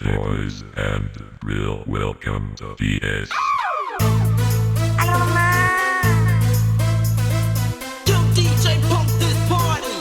boys and real welcome to PS. Yo, DJ, pump this party.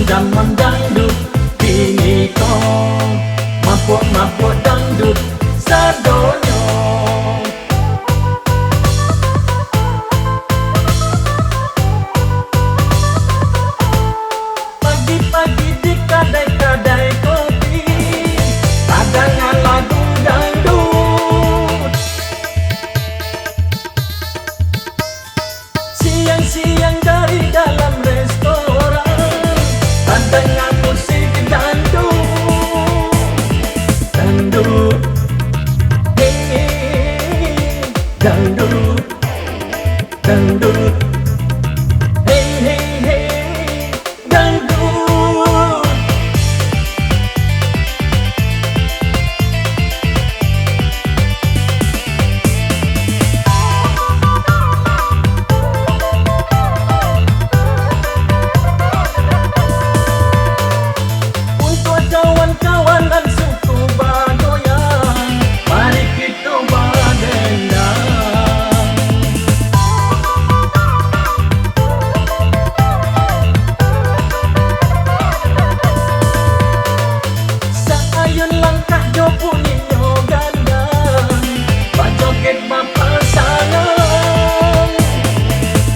Zaman dangdut kini ko mabuk dangdut sadonyo. Pagi-pagi di kedai-kedai kopi padangan lagu dangdut. Siang-siang dari dalam restoran dengan musik dangdut, dangdut, hey, dangdut, dangdut, hey, hey, hey, dangdut. Kawan-kawanan suku Badoyan, mari kita berdendang. Saayun langkah jo puninyo gandang, bajoget papasangan.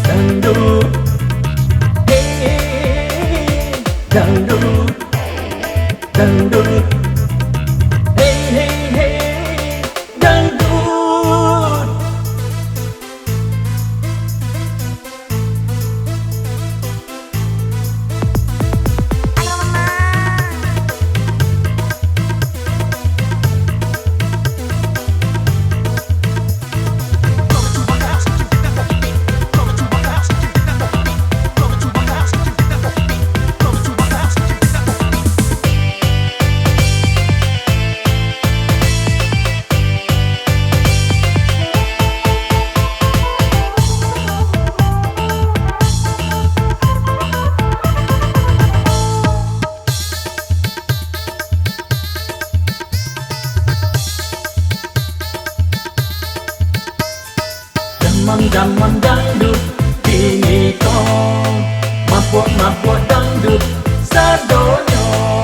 Dangdut, hey, dangdut, dangdut, hey, hey, hey, dangdut. Zaman dangdut kini ko mabuk dangdut sadonyo.